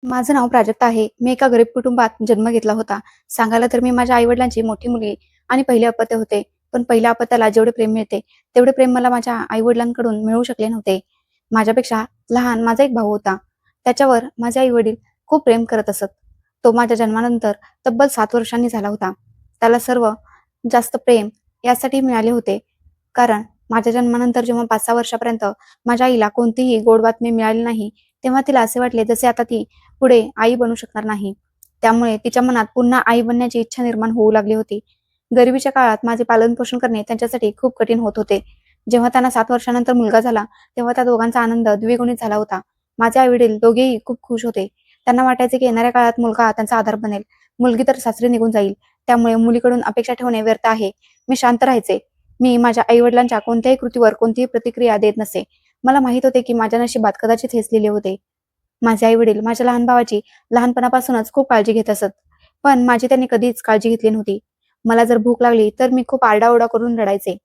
माझं नाव प्राजक्ता आहे. मी एका गरीब कुटुंबात जन्म घेतला होता. सांगायला तर मी माझ्या आई-वडिलांची मोठी मुलगी आणि पहिले अपत्य होते. पण पहिल्या अपत्याला जेवढे प्रेम मिळते, तेवढे प्रेम मला माझ्या आई-वडिलांकडून मिळू शकले नव्हते. माझ्यापेक्षा लहान माझा एक भाऊ होता. त्याच्यावर माझे आई-वडील खूप प्रेम करत असत. तो माझ्या जन्मानंतर तब्बल 7 वर्षांनी झाला होता. त्याला सर्व जास्त प्रेम यासाठी मिळाले होते, कारण माझ्या जन्मानंतर जेव्हा 5-6 वर्षापर्यंत माझ्या आईला कोणतीही गोड बातमी मिळाली नाही, तेव्हा तिला असे वाटले जसे आता ती पुढे आई बनू शकणार नाही. त्यामुळे तिच्या मनात पुन्हा आई बनण्याची इच्छा निर्माण होऊ लागली होती. गरिबीच्या काळात माझे पालनपोषण करणे त्यांच्यासाठी खूप कठीण होत होते. जेव्हा त्यांना 7 वर्षानंतर मुलगा झाला, तेव्हा त्या दोघांचा आनंद द्विगुणित झाला होता. माझे आई-वडील दोघेही खूप खुश होते. त्यांना वाटायचे की येणाऱ्या काळात मुलगा त्यांचा आधार बनेल. मुलगी तर सासरी निघून जाईल. त्यामुळे मुलीकडून अपेक्षा ठेवणे व्यर्थ आहे. मी शांत राहायचे. मी माझ्या आई-वडिलांच्या कोणत्याही कृतीवर कोणतीही प्रतिक्रिया देत नसे. मला माहित होते की माझ्या नशिबात कदाचित हेच लिहिले होते. माझे आई-वडील माझ्या लहान भावाची लहानपणापासूनच खूप काळजी घेत असत. पण माझी त्यांनी कधीच काळजी घेतली नव्हती. मला जर भूक लागली तर मी खूप आरडाओरडा करून रडायचे.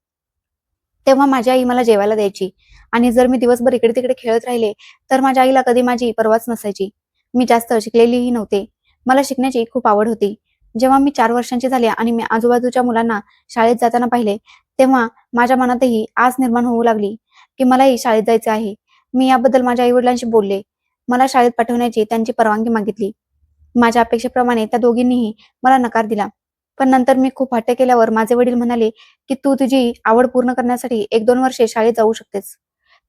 तेव्हा माझी आई मला जेवायला द्यायची आणि जर मी दिवसभर इकडे-तिकडे खेळत राहिले, तर माझ्या आईला कधी माझी पर्वाच नसायची. मी जास्त शिकलेलीही नव्हते. मला शिकण्याची खूप आवड होती. जेव्हा मी 4 वर्षांची झाले आणि मी आजूबाजूच्या मुलांना शाळेत जाताना पाहिले, तेव्हा माझ्या मनातही आस निर्माण होऊ लागली, की मलाही शाळेत जायचे आहे. मी याबद्दल माझ्या आई-वडिलांशी बोलले. मला शाळेत पाठवण्याची त्यांची परवानगी मागितली. माझ्या अपेक्षेप्रमाणे त्या दोघींनीही मला नकार दिला. पण नंतर मी खूप हट्ट केल्यावर माझे वडील म्हणाले, की "तू तुझी आवड पूर्ण करण्यासाठी 1-2 वर्षे शाळेत जाऊ शकतेस.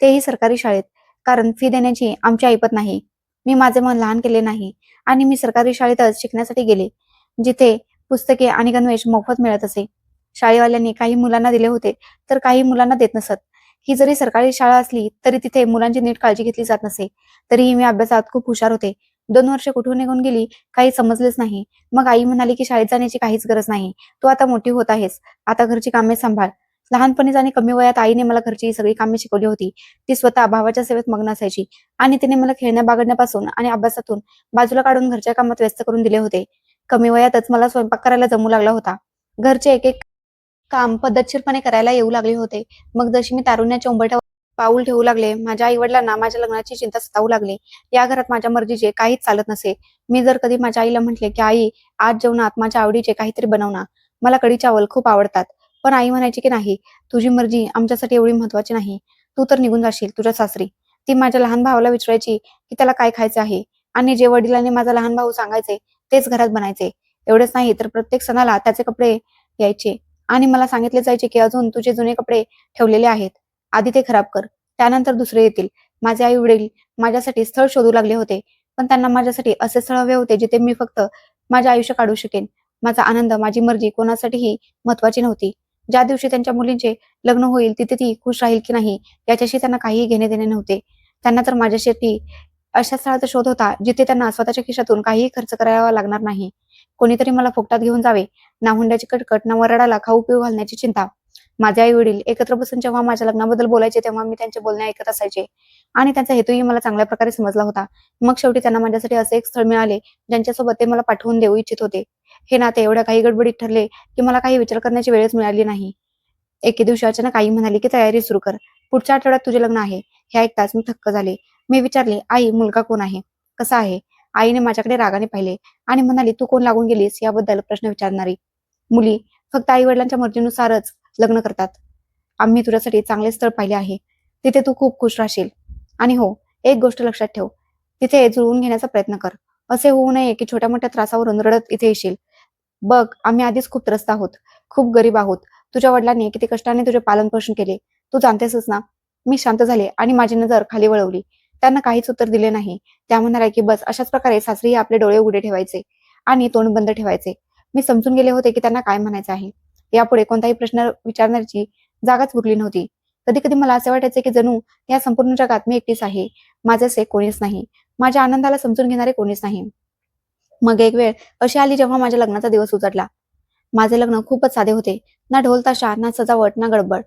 तेही सरकारी शाळेत. कारण फी देण्याची आमची ऐपत नाही." मी माझे मन लहान केले नाही आणि मी सरकारी शाळेतच शिकण्यासाठी गेले, जिथे पुस्तके आणि गणवेश मोफत मिळत असे. शाळेवाल्यांनी काही मुलांना दिले होते, तर काही मुलांना देत नसत. ही जरी सरकारी शाळा असली, तरी तिथे मुलांची नीट काळजी घेतली जात नसे. तरीही मी अभ्यासात खूप हुशार होते. 2 वर्षे कुठून निघून गेली काही समजलेच नाही. मग आई म्हणाली, की "शाळेत जाण्याची काहीच गरज नाही. तू आता मोठी होत आहेस. आता घरची कामे सांभाळ." लहानपणीच आणि कमी वयात आईने मला घरची सगळी कामे शिकवली होती. ती स्वतः भावाच्या सेवेत मग्न असायची आणि तिने मला खेळण्या-बागडण्यापासून आणि अभ्यासातून बाजूला काढून घरच्या कामात व्यस्त करून दिले होते. कमी वयातच मला स्वयंपाक करायला जमू लागला होता. घरचे एक-एक काम पद्धतशीरपणे करायला येऊ लागले होते. मग जशी मी तारुण्याच्या उंबरठ्यावर पाऊल ठेवू लागले, माझ्या आई-वडिलांना माझ्या लग्नाची चिंता सतावू लागली. या घरात माझ्या मर्जीचे काहीच चालत नसे. मी जर कधी माझ्या आईला म्हटले, की "आई, आज जेवणात माझ्या आवडीचे काहीतरी बनव ना. मला कढी चावल खूप आवडतात." पण आई म्हणायची, की "नाही, तुझी मर्जी आमच्यासाठी एवढी महत्त्वाची नाही. तू तर निघून जाशील तुझ्या सासरी." ती माझ्या लहान भावाला विचारायची, की त्याला काय खायचं आहे आणि जे वडिलांनी माझा लहान भाऊ सांगायचे तेच घरात बनायचे. एवढेच नाही तर प्रत्येक सणाला त्याचे कपडे यायचे आणि मला सांगितले जायचे, की "अजून तुझे जुने कपडे ठेवलेले आहेत. आधी ते खराब कर. त्यानंतर दुसरे येतील." माझे आई-वडील माझ्यासाठी स्थळ शोधू लागले होते. पण त्यांना माझ्यासाठी असे स्थळ हवे होते जिथे मी फक्त माझे आयुष्य काढू शकेन. माझा आनंद, माझी मर्जी कोणासाठीही महत्त्वाची नव्हती. ज्या दिवशी त्यांच्या मुलींचे लग्न होईल तिथे ती खुश राहील की नाही याच्याशी त्यांना काहीही घेणे-देणे नव्हते. त्यांना तर माझ्यासाठी अशा स्थळाचा शोध होता जिथे त्यांना स्वतःच्या खिशातून काहीही खर्च करावा लागणार नाही. कोणीतरी मला फुकटात घेऊन जावे, ना हुंड्याची कटकट, ना वऱ्हाडाला खाऊ-पिऊ घालण्याची चिंता. माझे आई-वडील एकत्र बसून जेव्हा माझ्या लग्नाबद्दल बोलायचे, तेव्हा मी त्यांचे बोलणे ऐकत असायचे आणि त्यांचा हेतूही मला चांगल्या प्रकारे समजला होता. मग शेवटी त्यांना माझ्यासाठी असे एक स्थळ मिळाले, ज्यांच्यासोबत ते मला पाठवून देऊ इच्छित होते. हे नाते एवढ्या घाई गडबडीत ठरले, की मला काही विचार करण्याची वेळच मिळाली नाही. एके दिवशी अचानक आई म्हणाली, की "तयारी सुरू कर. पुढच्या आठवड्यात तुझे लग्न आहे." हे ऐकताच मी थक्क झाले. मी विचारले, "आई, मुलगा कोण आहे? कसा आहे?" आईने माझ्याकडे रागाने पाहिले आणि म्हणाली, "तू कोण लागून गेलीस याबद्दल प्रश्न विचारणारी. मुली फक्त आई-वडिलांच्या मर्जीनुसारच लग्न करतात. आम्ही तुझ्यासाठी चांगले स्थळ पाहिले आहे. तिथे तू खूप खुश राहशील. आणि हो, एक गोष्ट लक्षात ठेव. तिथे जुळवून घेण्याचा प्रयत्न कर. असे होऊ नये की छोट्या-मोठ्या त्रासावरून रडत इथे येशील. बघ, आम्ही आधीच खूप त्रस्त आहोत. खूप गरीब आहोत. तुझ्या वडिलांनी किती कष्टाने तुझे पालन-पोषण केले. तू जाणतेसच ना." मी शांत झाले आणि माझी नजर खाली वळवली. त्यांना काहीच उत्तर दिले नाही. त्या म्हणाल्या, की "बस अशाच प्रकारे सासरीही आपले डोळे उघडे ठेवायचे आणि तोंड बंद ठेवायचे." मी समजून गेले होते, की त्यांना काय म्हणायचं आहे. यापुढे कोणताही प्रश्न विचारण्याची जागाच उरली नव्हती. कधी-कधी मला असे वाटायचे, की जणू या संपूर्ण जगात मी एकटीच आहे. माझ्यासे कोणीच नाही. माझ्या आनंदाला समजून घेणारे कोणीच नाही. मग एक वेळ अशी आली जेव्हा माझ्या लग्नाचा दिवस उजाडला. माझे लग्न खूपच साधे होते. ना ढोल ताशा, ना सजावट, ना गडबड.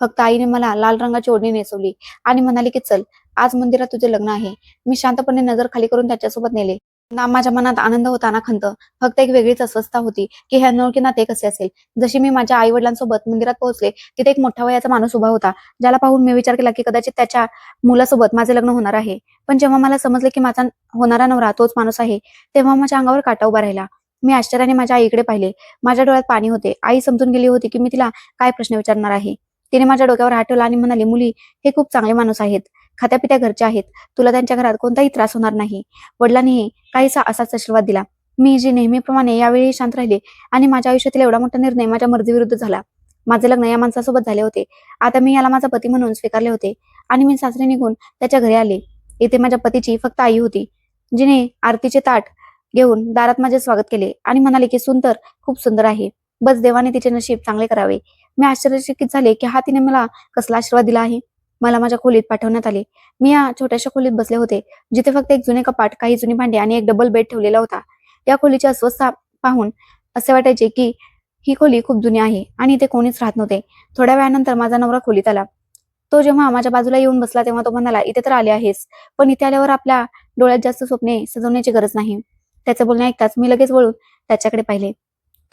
फक्त आईने मला लाल रंगाची ओढणी नेसवली आणि म्हणाली, की "चल, आज मंदिरात तुझे लग्न आहे." मी शांतपणे नजर खाली करून त्याच्यासोबत नेले. ना माझ्या मनात आनंद होता ना खंत. फक्त एक वेगळीच अस्वस्थता होती की हे अनोळखी नाते कसे असेल. जशी मी माझ्या आई वडिलांसोबत मंदिरात पोहोचले, तिथे एक मोठ्या वयाचा माणूस उभा होता, ज्याला पाहून मी विचार केला की कदाचित त्याच्या मुलासोबत माझे लग्न होणार आहे. पण जेव्हा मला समजले की माझा होणारा नवरा तोच माणूस आहे, तेव्हा माझ्या अंगावर काटा उभा राहिला. मी आश्चर्याने माझ्या आईकडे पाहिले. माझ्या डोळ्यात पाणी होते. आई समजून गेली होती की मी तिला काय प्रश्न विचारणार आहे. तिने माझ्या डोक्यावर हात ठेवला आणि म्हणाली, "मुली, हे खूप चांगले माणूस आहेत. खात्यापित्या घरचे आहेत. तुला त्यांच्या घरात कोणताही त्रास होणार नाही." वडिलांनीही काहीसा असाच आशीर्वाद दिला. मी जी नेहमीप्रमाणे यावेळी शांत राहिले आणि माझ्या आयुष्यातील एवढा मोठा निर्णय माझ्या मर्जीविरुद्ध झाला. माझे लग्न या माणसासोबत झाले होते. आता मी याला माझा पती म्हणून स्वीकारले होते आणि मी सासरी निघून त्याच्या घरी आले. इथे माझ्या पतीची फक्त आई होती, जिने आरतीचे ताट घेऊन दारात माझे स्वागत केले आणि म्हणाले की सून तर खूप सुंदर आहे. बस देवाने तिचे नशीब चांगले करावे. मी आश्चर्यचकित झाले की हा तिने मला कसला आशीर्वाद दिला आहे. मला माझ्या खोलीत पाठवण्यात आले. मी या छोट्याशा खोलीत बसले होते, जिथे फक्त एक जुने कपाट, काही जुनी भांडी आणि एक डबल बेड ठेवलेला होता. या खोलीची अस्वस्थता पाहून असे वाटायचे की ही खोली खूप जुनी आहे आणि इथे कोणीच राहत नव्हते. थोड्या वेळानंतर माझा नवरा खोलीत आला. तो जेव्हा माझ्या बाजूला येऊन बसला तेव्हा तो म्हणाला, "इथे तर आले आहेस, पण इथे आल्यावर आपल्या डोळ्यात जास्त स्वप्ने सजवण्याची गरज नाही." त्याचे बोलणे ऐकताच मी लगेच वळून त्याच्याकडे पाहिले.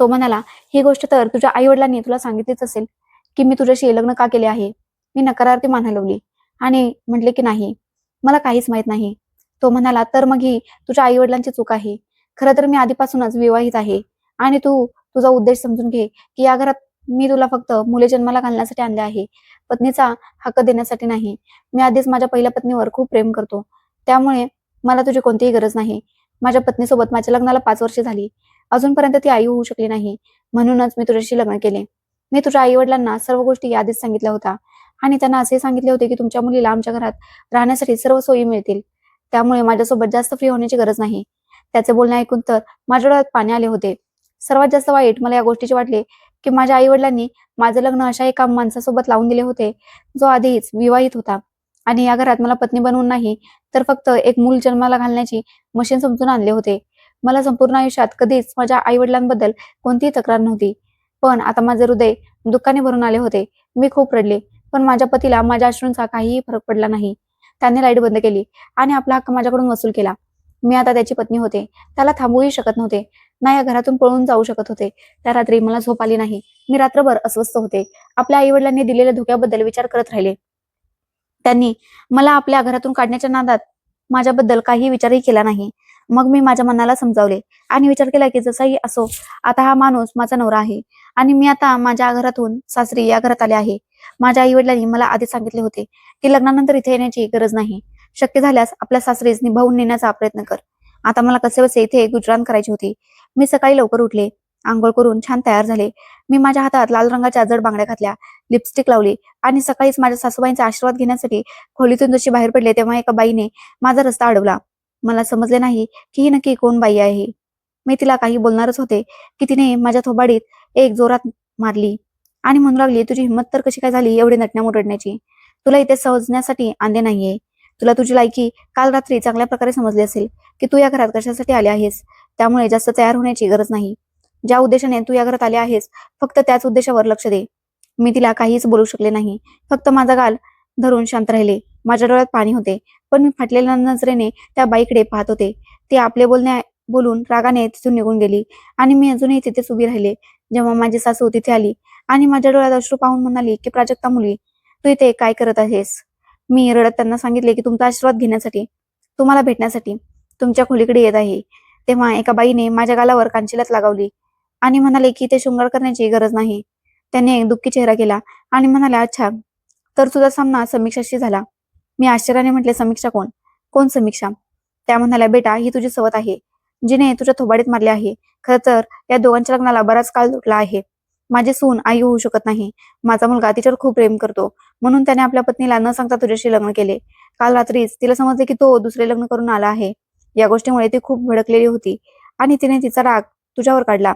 तो म्हणाला, "ही गोष्ट तर तुझ्या आई वडिलांनी तुला सांगितलीच असेल की मी तुझ्याशी लग्न का केले आहे." मी नकारार्थी मान हलवली आणि म्हटले की "नाही, मला काहीच माहित नाही." तो म्हणाला, "तर मग ही तुझ्या आई वडिलांची चूक आहे. खरं तर मी आधीपासूनच विवाहित आहे आणि तू तुझा उद्देश समजून घे की या घरात मी तुला फक्त मुले जन्माला घालण्यासाठी आणले आहे, पत्नीचा हक्क देण्यासाठी नाही. मी आधीच माझ्या पहिल्या पत्नीवर खूप प्रेम करतो. त्यामुळे मला तुझी कोणतीही गरज नाही. माझ्या पत्नीसोबत माझ्या लग्नाला 5 वर्षे झाली. अजूनपर्यंत ती आई होऊ शकली नाही. म्हणूनच मी तुझ्याशी लग्न केले. मी तुझ्या आई-वडिलांना सर्व गोष्टी आधीच सांगितल्या होत्या आणि त्यांना असे सांगितले होते की तुमच्या मुलीला आमच्या घरात राहण्यासाठी सर्व सोयी मिळतील. त्यामुळे माझ्यासोबत जास्त फ्री होण्याची गरज नाही." त्याचे बोलणे ऐकून तर माझ्या डोळ्यात पाणी आले होते. सर्वात जास्त वाईट मला या गोष्टीचे वाटले की माझ्या आई-वडिलांनी माझे लग्न अशा एका माणसासोबत लावून दिले होते, जो आधीच विवाहित होता आणि या घरात मला पत्नी बनवून नाही, तर फक्त एक मूल जन्माला घालण्याची मशीन समजून आणले होते. मला संपूर्ण आयुष्यात कधीच माझ्या आई-वडिलांबद्दल कोणतीही तक्रार नव्हती. पण आता माझे हृदय दुःखाने भरून आले होते. मी खूप रडले. पण माझ्या पतीला माझ्या अश्रूंचा काहीही फरक पडला नाही. त्याने लाईट बंद केली आणि आपला हक्क माझ्याकडून वसूल केला. मी आता त्याची पत्नी होते. त्याला थांबवूही शकत नव्हते. ना या घरातून पळून जाऊ शकत होते. त्या रात्री मला झोप आली नाही. मी रात्रभर अस्वस्थ होते. आपल्या आई-वडिलांनी दिलेल्या धोक्याबद्दल विचार करत राहिले. त्यांनी मला आपल्या घरातून काढण्याच्या नादात माझ्याबद्दल काही विचारही केला नाही. मग मी माझ्या मनाला समजावले आणि विचार केला की जसाही असो, आता हा माणूस माझा नवरा आहे आणि मी आता माझ्या घरातून सासरी या घरात आले आहे. माझ्या आई-वडिलांनी मला आधीच सांगितले होते की लग्नानंतर इथे येण्याची गरज नाही. शक्य झाल्यास आपल्या सासरीस निभावून नेण्याचा प्रयत्न कर. आता मला कसेबसे इथे गुजराण करायची होती. मी सकाळी लवकर उठले, अंघोळ करून छान तयार झाले. मी माझ्या हातात लाल रंगाच्या जड बांगड्या घातल्या, लिपस्टिक लावली आणि सकाळीच माझ्या सासूबाईंचा आशीर्वाद घेण्यासाठी खोलीतून जशी बाहेर पडले तेव्हा एका बाईने माझा रस्ता अडवला. मला समजले नाही की ही नक्की कोण बाई आहे. मी तिला काही बोलणारच होते की तिने माझ्या थोबाडीत एक जोरात मारली आणि म्हणू लागली, "तुझी हिंमत तर कशी काय झाली एवढी नटण्यावर रडण्याची? तुला इथे सहजण्यासाठी आणले नाहीये. तुला तुझी लायकी काल रात्री चांगल्या प्रकारे समजली असेल की तू या घरात कशासाठी आले आहेस. त्यामुळे जास्त तयार होण्याची गरज नाही. ज्या उद्देशाने तू या घरात आले आहेस, फक्त त्याच उद्देशावर लक्ष दे." मी तिला काहीच बोलू शकले नाही. फक्त माझा गाल धरून शांत राहिले. माझ्या डोळ्यात पाणी होते, पण मी फाटलेल्या नजरेने त्या बाईकडे पाहत होते. ती आपले बोलून रागाने तिथून निघून गेली आणि मी अजूनही तिथेच उभी राहिले. जेव्हा माझी सासू तिथे आली आणि माझ्या डोळ्यात अश्रू पाहून म्हणाली की "प्राजक्ता मुली, तू इथे काय करत आहेस?" मी रडत त्यांना सांगितले की "तुमचा आशीर्वाद घेण्यासाठी, तुम्हाला भेटण्यासाठी तुमच्या खोलीकडे येत आहे." तेव्हा एका बाईने माझ्या गालावर कानशिलात लगावली आणि म्हणाले की "ते शृंगार करण्याची गरज नाही." त्याने एक दुःखी चेहरा केला आणि म्हणाल्या, "अच्छा, तर तुझा सामना समीक्षाशी झाला." मी आश्चर्याने म्हटले, "समीक्षा कोण? कोण समीक्षा?" त्या म्हणाल्या, "बेटा, ही तुझी सवत आहे, जिने तुझ्या थोबाडीत मारले आहे. खरं तर या दोघांच्या लग्नाला बराच काळ तुटला आहे. माझी सून आई होऊ शकत नाही. माझा मुलगा तिच्यावर खूप प्रेम करतो, म्हणून त्याने आपल्या पत्नीला न सांगता तुझ्याशी लग्न केले. काल रात्रीच तिला समजले की तो दुसरे लग्न करून आला आहे. या गोष्टीमुळे ती खूप भडकलेली होती आणि तिने तिचा राग तुझ्यावर काढला.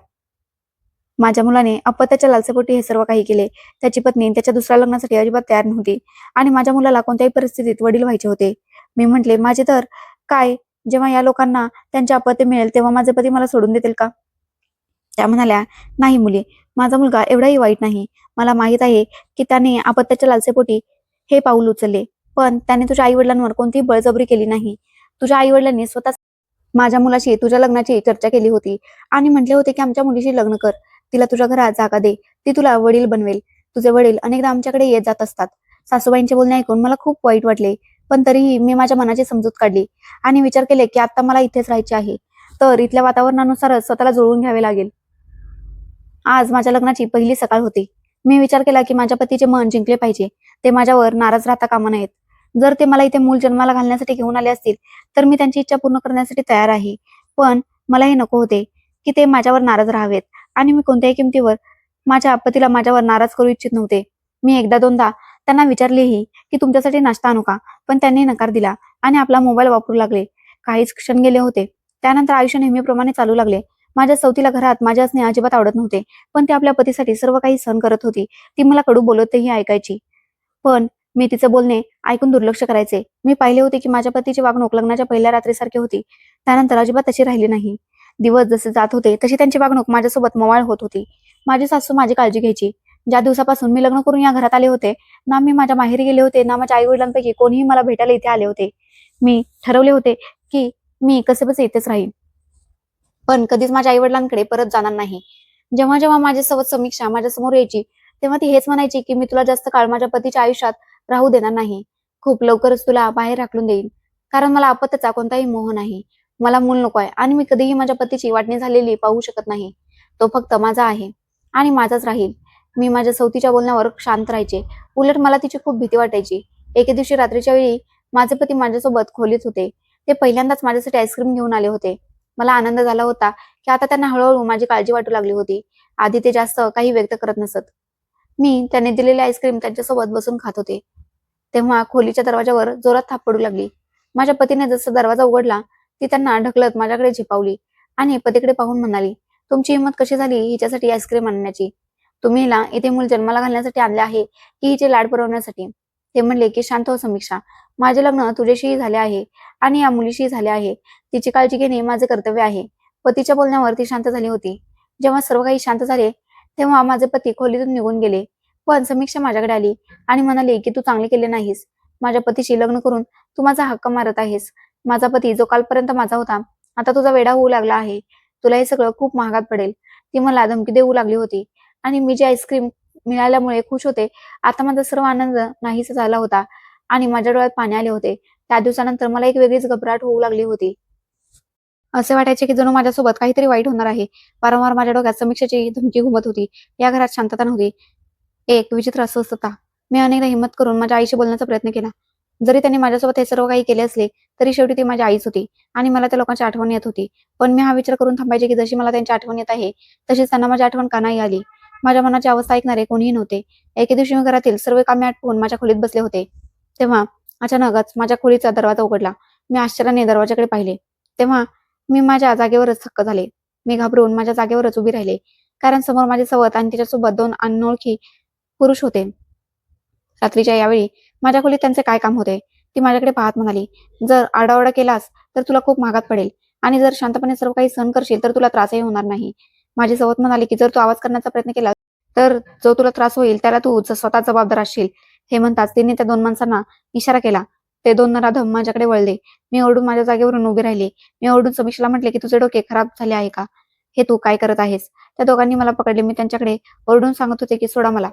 माझ्या मुलाने अपत्याच्या लालसेपोटी हे सर्व काही केले. त्याची पत्नी त्याच्या दुसऱ्या लग्नासाठी अजिबात तयार नव्हती आणि माझ्या मुलाला कोणत्याही परिस्थितीत वडील व्हायचे होते." मी म्हटले, "माझे तर काय, जेव्हा या लोकांना त्यांचे अपत्य मिळेल तेव्हा माझे पती मला सोडून देतील का?" त्या म्हणाल्या, "नाही मुली, माझा मुलगा एवढाही वाईट नाही. मला माहित आहे की त्याने अपत्याच्या लालसेपोटी हे पाऊल उचलले, पण त्याने तुझ्या आई-वडिलांवर कोणतीही बळजबरी केली नाही. तुझ्या आई-वडिलांनी स्वतः माझ्या मुलाशी तुझ्या लग्नाची चर्चा केली होती आणि म्हटले होते की आमच्या मुलीशी लग्न कर, तिला तुझ्या घरात जागा दे, ती तुला वडील बनवेल. तुझे वडील अनेकदा आमच्याकडे येत जात असतात. सासूबाईंचे बोलणे ऐकून मला खूप वाईट वाटले, पण तरीही मी माझ्या मनाची समजूत काढली आणि विचार केले की आता मला इथेच राहायचे आहे, तर इथल्या वातावरणानुसारच स्वतःला जुळवून घ्यावे लागेल. आज माझ्या लग्नाची पहिली सकाळ होती. मी विचार केला की माझ्या पतीचे मन जिंकले पाहिजे. ते माझ्यावर नाराज राहता कामा नयेत. जर ते मला इथे मूल जन्माला घालण्यासाठी घेऊन आले असतील, तर मी त्यांची इच्छा पूर्ण करण्यासाठी तयार आहे. पण मला हे नको होते की ते माझ्यावर नाराज राहावेत आणि मी कोणत्याही किमतीवर माझ्या पतीला माझ्यावर नाराज करू इच्छित नव्हते. मी एकदा दोनदा त्यांना विचारलेही की तुमच्यासाठी नाश्ता आणू का? पण त्यांनी नकार दिला आणि आपला मोबाईल वापरू लागले. काहीच क्षण गेले होते. त्यानंतर आयुष्य नेहमीप्रमाणे चालू लागले. माझ्या सवतीला घरात माझे असणे अजिबात आवडत नव्हते, पण ती आपल्या पतीसाठी सर्व काही सहन करत होती. ती मला कडू बोलतही ऐकायची, पण मी तिचे बोलणे ऐकून दुर्लक्ष करायचे. मी पाहिले होते की माझ्या पतीची वागणूक लग्नाच्या पहिल्या रात्रीसारखी होती. त्यानंतर अजिबात तशी राहिली नाही. दिवस जसे जात होते तशी त्यांची वागणूक माझ्यासोबत मवाळ होत होती. माझी सासू माझी काळजी घ्यायची. ज्या दिवसापासून मी लग्न करून या घरात आले होते, ना मी माझ्या माहेरी गेले होते, ना माझ्या आई वडिलांपैकी कोणीही मला भेटायला इथे आले होते. मी ठरवले होते की मी कसेबसे इथेच राहीन, पण कधीच माझ्या आई-वडिलांकडे परत जाणार नाही. जेव्हा जेव्हा माझ्यासोबत समीक्षा माझ्यासमोर यायची, तेव्हा ती हेच म्हणायची की मी तुला जास्त काळ माझ्या पतीच्या आयुष्यात राहू देणार नाही. खूप लवकरच तुला बाहेर हाकलून देईन. कारण मला अपत्याचा कोणताही मोह नाही. मला मूल नको आहे आणि मी कधीही माझ्या पतीची वाटणी झालेली पाहू शकत नाही. तो फक्त माझा आहे आणि माझाच राहील. मी माझ्या सवतीच्या बोलण्यावर शांत राहायचे. उलट मला तिची खूप भीती वाटायची. एके दिवशी रात्रीच्या वेळी माझे पती माझ्यासोबत खोलीत होते. ते पहिल्यांदाच माझ्यासाठी आईस्क्रीम घेऊन आले होते. मला आनंद झाला होता की आता त्यांना हळूहळू माझी काळजी वाटू लागली होती. आधी ते जास्त काही व्यक्त करत नसत. मी त्यांनी दिलेले आईस्क्रीम त्यांच्यासोबत बसून खात होते. तेव्हा खोलीच्या दरवाजावर जोरात थाप पडू लागली. माझ्या पतीने जसा दरवाजा उघडला, ती त्यांना ढकलत माझ्याकडे झेपावली आणि पतीकडे पाहून म्हणाली, तुमची हिंमत कशी झाली हिच्यासाठी आईस्क्रीम आणण्याची? तुम्ही हिला इथे मूल जन्माला घालण्यासाठी आणले आहे की हिचे लाड पुरवण्यासाठी? ते म्हणले की शांत हो समीक्षा, माझे लग्न तुझ्याशीही झाले आहे आणि या मुलीशीही झाले आहे. तिची काळजी घेणे माझे कर्तव्य आहे. पतीच्या बोलण्यावर ती शांत झाली होती. जेव्हा सर्व काही शांत झाले, तेव्हा माझे पती खोलीतून निघून गेले. पण समीक्षा माझ्याकडे आली आणि म्हणाली की तू चांगले केले नाहीस. माझ्या पतीशी लग्न करून तू माझा हक्क मारत आहेस. माझा पती जो कालपर्यंत माझा होता, आता तुझा वेडा होऊ लागला आहे. तुला हे सगळं खूप महागात पडेल. ती मला धमकी देऊ लागली होती आणि मी जे आईस्क्रीम मिळाल्यामुळे खुश होते, आता माझा सर्व आनंद नाहीसा झाला होता आणि माझ्या डोळ्यात पाणी आले होते. त्या दिवसानंतर मला एक वेगळीच घबराट होऊ लागली होती. असे वाटायचे की जणू माझ्यासोबत काहीतरी वाईट होणार आहे. वारंवार माझ्या डोक्यात समीक्षेची धमकी घुमत होती. या घरात शांतता नव्हती. एक विचित्र अस्वस्थता. मी अनेकदा हिंमत करून माझ्या आईशी बोलण्याचा प्रयत्न केला. जरी त्यांनी माझ्यासोबत हे सर्व काही केले असले, तरी शेवटी ती माझी आईच होती आणि मला त्या लोकांची आठवण येत होती. पण मी हा विचार करून थांबायचे की जशी मला त्यांची आठवण येत आहे, तशीच त्यांना माझी आठवण का नाही आली? माझ्या मनाची अवस्था ऐकणारे कोणीही नव्हते. एके दिवशी मी घरातील सर्व कामे आटपून माझ्या खोलीत बसले होते. तेव्हा अचानकच माझ्या खोलीचा दरवाजा उघडला. मी आश्चर्याने दरवाजाकडे पाहिले. तेव्हा मी माझ्या जागेवरच थक्क झाले. मी घाबरून माझ्या जागेवरच उभी राहिले. कारण समोर माझी सवत आणि तिच्यासोबत 2 अनोळखी पुरुष होते. रात्रीच्या यावेळी माझ्या खोलीत त्यांचे काय काम होते? ती माझ्याकडे पाहत म्हणाली, "जर आरडाओरडा केलास तर तुला खूप महागात पडेल आणि जर शांतपणे सर्व काही सहन करशील तर तुला त्रासही होणार नाही." माझी सवत म्हणाली, की "जर तू आवाज करण्याचा प्रयत्न केलास तर जो तुला त्रास होईल त्याला तू स्वतः जबाबदार असशील." हे म्हणताच तिने त्या 2 माणसांना इशारा केला. ते 2 नराधम माझ्याकडे वळले. मी ओरडून माझ्या जागेवरून उभी राहिली. मी ओरडून समीक्षाला म्हटले, की "तुझे डोके खराब झाले आहे का? हे तू काय करत आहेस?" त्या दोघांनी मला पकडले. मी त्यांच्याकडे ओरडून सांगत होते, की "सोडा मला."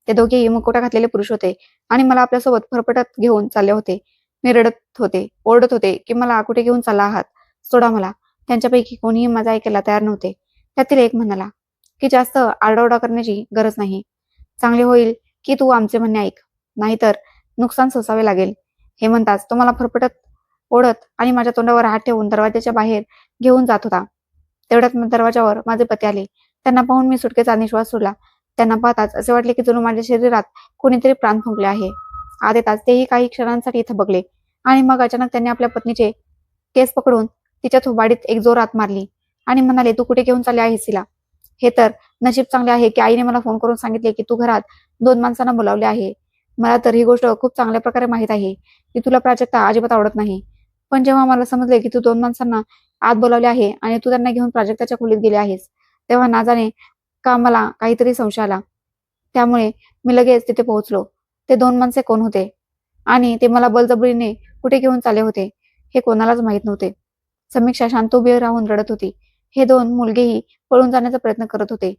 ते दोघेही मुखवटा घातलेले पुरुष होते आणि मला आपल्यासोबत फरफटत घेऊन चालले होते. मी रडत होते, ओरडत होते, की "मला कुठे घेऊन चालला आहात? सोडा मला." त्यांच्यापैकी कोणीही माझं ऐकायला तयार नव्हते. त्यातील एक म्हणाला, की "जास्त आरडाओरडा करण्याची गरज नाही. चांगले होईल की तू आमचे म्हणणे ऐक, नाहीतर नुकसान सोसावे लागेल." हे म्हणताच तो मला फरफटत ओढत आणि माझ्या तोंडावर हात ठेवून दरवाजाच्या बाहेर घेऊन जात होता. तेवढ्यात दरवाजावर माझे पती आले. त्यांना पाहून मी सुटकेचा निश्वास सोडला. त्यांना पाहताच असे वाटले की जणू माझ्या शरीरात कोणीतरी प्राण फुंकले आहे. आत येताच तेही काही क्षणांसाठी थबकले आणि मग अचानक त्यांनी आपल्या पत्नीचे केस पकडून तिच्या थोबाडीत एक जोरात मारली आणि म्हणाले, "तू कुठे घेऊन चालली आहेस हिला?" हे तर नशीब चांगले आहे की आईने मला फोन करून सांगितले की तू घरात 2 माणसांना बोलावले आहे. मला तर ही गोष्ट खूप चांगल्या प्रकारे माहीत आहे की तुला प्राजक्ता अजिबात आवडत नाही. पण जेव्हा मला समजले की तू 2 माणसांना आत बोलावले आहे आणि तू त्यांना घेऊन प्राजक्ताच्या खोलीत गेले आहेस, तेव्हा ना जाणे का मला काहीतरी संशय आला. त्यामुळे मी लगेच तिथे पोहोचलो. ते 2 माणसे कोण होते आणि ते मला बळजबरीने कुठे घेऊन चालले होते, हे कोणालाच माहीत नव्हते. समीक्षा शांत उभी राहून रडत होती. हे दोन मुलगेही पळून जाण्याचा प्रयत्न करत होते.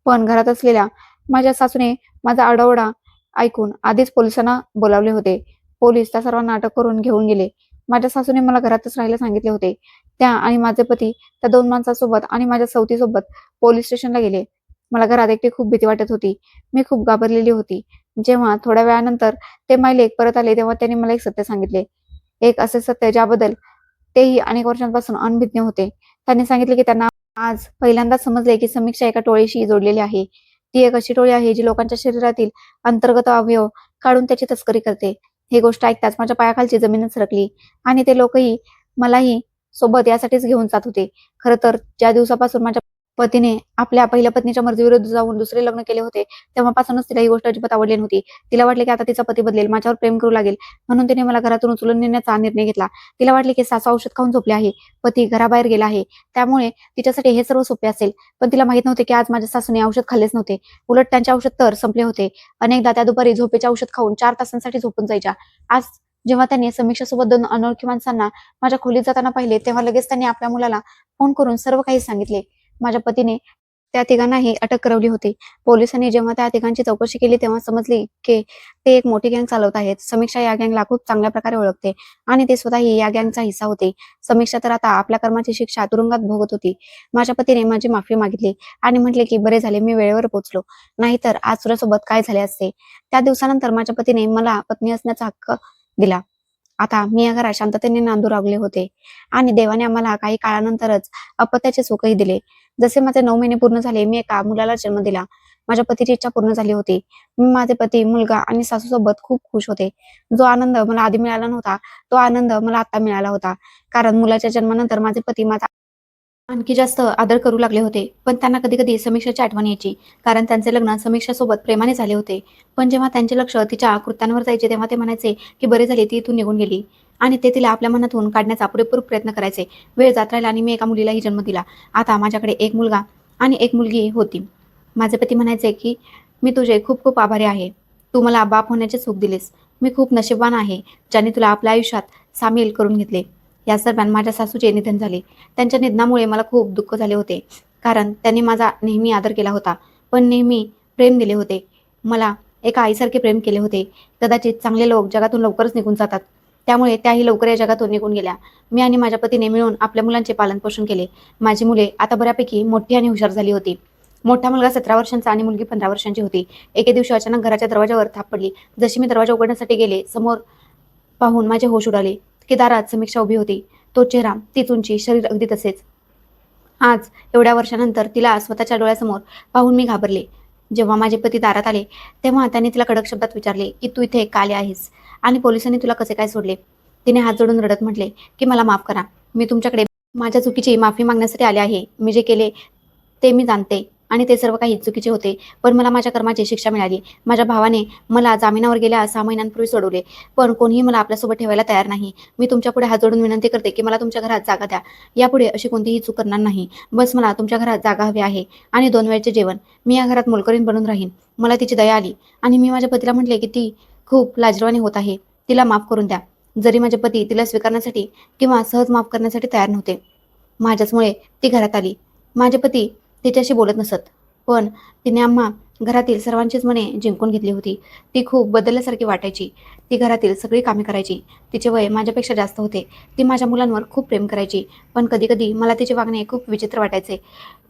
पण घरात असलेल्या माझ्या सासूने माझा आरडाओरडा ऐकून आधीच पोलिसांना बोलावले होते. पोलीस त्या सर्वांना अटक करून घेऊन गेले. माझ्या सासूने मला घरातच राहायला सांगितले होते. त्या आणि माझे पती त्या दोन माणसांसोबत आणि माझ्या सवतीसोबत पोलीस स्टेशनला गेले. मला घरात एकटी खूप भीती वाटत होती. मी खूप घाबरलेली होती. जेव्हा थोड्या वेळानंतर ते मायलेक परत आले तेव्हा त्यांनी मला एक सत्य सांगितले. एक असे सत्य ज्याबद्दल तेही अनेक वर्षांपासून अनभिज्ञ होते. त्यांनी सांगितले की त्यांना आज पहिल्यांदाच समजले की समीक्षा एका टोळीशी जोडलेली आहे. ती एक अशी टोळी आहे जी लोकांच्या शरीरातील अंतर्गत अवयव काढून त्याची तस्करी करते. ही गोष्ट ऐकताच माझ्या पायाखालची जमीनच सरकली आणि ते लोकही मलाही सोबत यासाठीच घेऊन जात होते. खरं तर ज्या दिवसापासून माझ्या पतीने आपल्या पहिल्या पत्नीच्या मर्जीविरुद्ध जाऊन दुसरे लग्न केले होते, तेव्हापासूनच तिला ही गोष्ट अजिबात आवडली नव्हती. तिला वाटले की आता तिचा पती बदलेल, माझ्यावर प्रेम करू लागेल, म्हणून तिने मला घरातून उचलून नेण्याचा निर्णय घेतला. तिला वाटले की सासू औषध खाऊन झोपले आहे, पती घराबाहेर गेला आहे, त्यामुळे तिच्यासाठी हे सर्व सोपे असेल. पण तिला माहित नव्हते की आज माझ्या सासूने औषध खाल्लेच नव्हते. उलट त्यांचे औषध तर संपले होते. अनेकदा त्या दुपारी झोपेचे औषध खाऊन 4 तासांसाठी झोपून जायच्या. आज जेव्हा त्यांनी समीक्षासोबत 2 अनोळखी माणसांना माझ्या खोलीत जाताना पाहिले, तेव्हा लगेच त्यांनी आपल्या मुलाला फोन करून सर्व काही सांगितले. माझ्या पतीने त्या तिघांनाही अटक करवली होती. पोलिसांनी जेव्हा त्या तिघांची चौकशी केली तेव्हा समजले की ते एक मोठी गँग चालवत आहेत. समीक्षा या गँगला खूप चांगल्या प्रकारे ओळखते आणि ते स्वतःही या गँगचा हिस्सा होते. समीक्षा तर आता आपल्या कर्माची शिक्षा तुरुंगात भोगत होती. माझ्या पतीने माझी माफी मागितली आणि म्हटले की बरे झाले मी वेळेवर पोहोचलो, नाहीतर आज तुझ्यासोबत काय झाले असते. त्या दिवसानंतर माझ्या पतीने मला पत्नी असण्याचा हक्क दिला. आता मी या घरात शांततेने नांदू लागले होते आणि देवाने आम्हाला काही काळानंतरच अपत्याचे सुखही दिले. जसे माझे 9 महिने पूर्ण झाले, मी एका मुलाला जन्म दिला. माझ्या पतीची इच्छा पूर्ण झाली होती. मी माझे पती, मुलगा आणि सासूसोबत खूप खुश होते. जो आनंद मला आधी मिळाला नव्हता, तो आनंद मला आता मिळाला होता. कारण मुलाच्या जन्मानंतर माझे पती माझा आणखी जास्त आदर करू लागले होते. पण त्यांना कधी-कधी समीक्षाची आठवण यायची. कारण त्यांचे लग्न समीक्षासोबत प्रेमाने झाले होते. पण जेव्हा त्यांचे लक्ष तिच्या कृत्यांवर जायचे तेव्हा ते म्हणायचे की बरे झाले ती इथून निघून गेली आणि ते तिला आपल्या मनातून काढण्याचा पुरेपूर प्रयत्न करायचे. वेळ जात राहिला आणि मी एका मुलीलाही जन्म दिला. आता माझ्याकडे एक मुलगा आणि एक मुलगी होती. माझे पती म्हणायचे की मी तुझे खूप खूप आभारी आहे. तू मला बाप होण्याचे सुख दिलेस. मी खूप नशीबवान आहे ज्याने तुला आपल्या आयुष्यात सामील करून घेतले. याच दरम्यान माझ्या सासूचे निधन झाले. त्यांच्या निधनामुळे मला खूप दुःख झाले होते. कारण त्यांनी माझा नेहमी आदर केला होता. पण नेहमी प्रेम दिले होते. मला एका आईसारखे प्रेम केले होते. कदाचित चांगले लोक जगातून लवकरच निघून जातात. त्यामुळे त्याही लवकर या जगातून निघून गेल्या. मी आणि माझ्या पतीने मिळून आपल्या मुलांचे पालनपोषण केले. माझी मुले आता बऱ्यापैकी मोठी आणि हुशार झाली होती. मोठा मुलगा 17 वर्षांचा आणि मुलगी 15 वर्षांची होती. एके दिवशी अचानक घराच्या दरवाजावर थाप पडली. जशी मी दरवाजा उघडण्यासाठी गेले, समोर पाहून माझे होश उडाले की दारात समीक्षा उभी होती. तो चेहरा, तीच उंची, शरीर अगदी तसेच. आज एवढ्या वर्षानंतर तिला स्वतःच्या डोळ्यासमोर पाहून मी घाबरले. जेव्हा माझे पती दारात आले तेव्हा त्यांनी तिला कडक शब्दात विचारले की तू इथे का आली आहेस आणि पोलिसांनी तुला कसे काय सोडले. तिने हात जोडून रडत म्हटले की मला माफ करा. मी तुमच्याकडे माझ्या चुकीची माफी मागण्यासाठी आले आहे. मी जे केले ते मी जाणते आणि ते सर्व काही चुकीचे होते. पण मला माझ्या कर्माची शिक्षा मिळाली. माझ्या भावाने मला जामिनावर गेल्या 6 महिन्यांपूर्वी सोडवले. पण कोणीही मला आपल्यासोबत ठेवायला तयार नाही. मी तुमच्यापुढे हात जोडून विनंती करते की मला तुमच्या घरात जागा द्या. यापुढे अशी कोणतीही चूक करणार नाही. बस मला तुमच्या घरात जागा हवी आहे आणि 2 वेळचे जेवण. मी या घरात मोलकरीण बनून राहीन. मला तिची दया आली आणि मी माझ्या पतीला म्हटले की ती खूप लाजरवाणी होत आहे. तिला माफ करून द्या. जरी माझे पती तिला स्वीकारण्यासाठी किंवा सहज माफ करण्यासाठी तयार नव्हते. माझ्याचमुळे ती घरात आली. माझे पती तिच्याशी बोलत नसत. पण तिने आम्हा घरातील सर्वांचीच मने जिंकून घेतली होती. ती खूप बदलल्यासारखी वाटायची. ती घरातील सगळी कामे करायची. तिचे वय माझ्यापेक्षा जास्त होते. ती माझ्या मुलांवर खूप प्रेम करायची. पण कधी-कधी मला तिचे वागणे खूप विचित्र वाटायचे.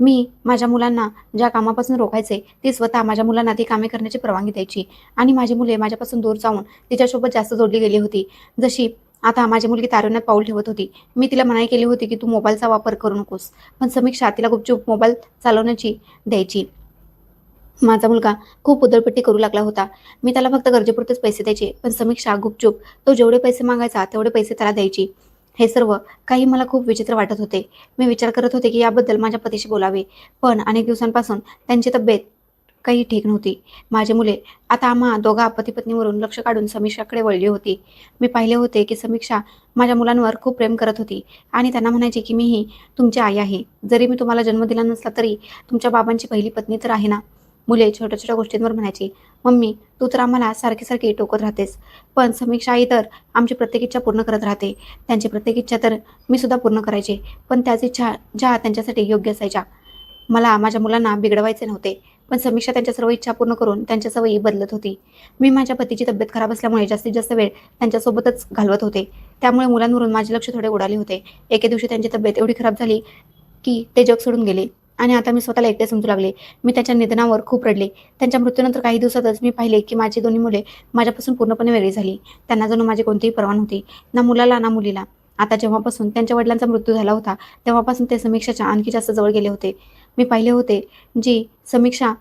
मी माझ्या मुलांना ज्या कामापासून रोखायचे, ती स्वतः माझ्या मुलांना ती कामे करण्याची परवानगी द्यायची आणि माझी मुले माझ्यापासून दूर जाऊन तिच्यासोबत जास्त जोडली गेली होती. जशी आता माझी मुलगी तारुण्यात पाऊल ठेवत होती. मी तिला मनाई केली होती की तू मोबाईलचा वापर करू नकोस. पण समीक्षा तिला गुपचूप मोबाईल चालवण्याची द्यायची. माझा मुलगा खूप उधळपट्टी करू लागला होता. मी त्याला फक्त गरजेपुरतेच पैसे द्यायचे. पण समीक्षा गुपचूप तो जेवढे पैसे मागायचा तेवढे पैसे त्याला द्यायची. हे सर्व काही मला खूप विचित्र वाटत होते. मी विचार करत होते की याबद्दल माझ्या पतीशी बोलावे. पण अनेक दिवसांपासून त्यांची तब्येत काही ठीक नव्हती. माझी मुले आता आम्हा दोघा पती-पत्नीवरून लक्ष काढून समीक्षाकडे वळली होती. मी पाहिले होते की समीक्षा माझ्या मुलांवर खूप प्रेम करत होती आणि त्यांना म्हणायची की मीही तुमची आई आहे. जरी मी तुम्हाला जन्म दिला नसला तरी तुमच्या बाबांची पहिली पत्नी तर आहे ना. मुले छोट्या छोट्या गोष्टींवर म्हणायची, "मम्मी, तू तर आम्हाला सारखी सारखी टोकत राहतेस, पण समीक्षा आई तर आमची प्रत्येक इच्छा पूर्ण करत राहते. त्यांची प्रत्येक इच्छा तर मी सुद्धा पूर्ण करायचे, पण त्याच इच्छा ज्या त्यांच्यासाठी योग्य असायच्या. मला माझ्या मुलांना बिघडवायचे नव्हते, पण समीक्षा त्यांच्या सर्व इच्छा पूर्ण करून त्यांच्या सवयी बदलत होती. मी माझ्या पतीची तब्येत खराब असल्यामुळे जास्तीत जास्त वेळ त्यांच्यासोबतच घालवत होते. त्यामुळे मुलांवरून माझे लक्ष थोडे उडाले होते. एके दिवशी त्यांची तब्येत एवढी खराब झाली की ते जग सोडून गेले आणि आता मी स्वतःला एकटे समजू लागले. मी त्यांच्या निधनावर खूप रडले. त्यांच्या मृत्यूनंतर काही दिवसातच मी पाहिले की माझी दोन्ही मुले माझ्यापासून पूर्णपणे वेगळी झाली. त्यांना जणू माझी कोणतीही पर्वा नव्हती, ना मुलाला ना मुलीला. आता जेव्हापासून त्यांच्या वडिलांचा मृत्यू झाला होता, तेव्हापासून ते समीक्षाच्या आणखी जास्त जवळ गेले होते. मी पाहिले होते जी समीक्षा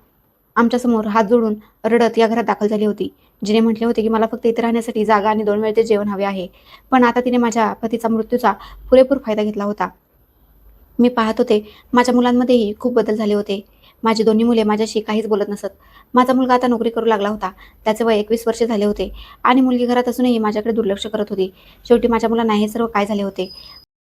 आमच्यासमोर हात जोडून रडत या घरात दाखल झाली होती. जिने म्हटले होते की मला फक्त इथे राहण्यासाठी जागा आणि 2 वेळचे जेवण हवे आहे. पण आता तिने माझ्या पतीचा मृत्यूचा पुरेपूर फायदा घेतला होता. मी पाहत होते माझ्या मुलांमध्येही खूप बदल झाले होते. माझी दोन्ही मुले माझ्याशी काहीच बोलत नसत. माझा मुलगा आता नोकरी करू लागला होता. त्याचे वय 21 वर्षे झाले होते आणि मुलगी घरात असूनही माझ्याकडे दुर्लक्ष करत होती. शेवटी माझ्या मुलांना हे सर्व काय झाले होते?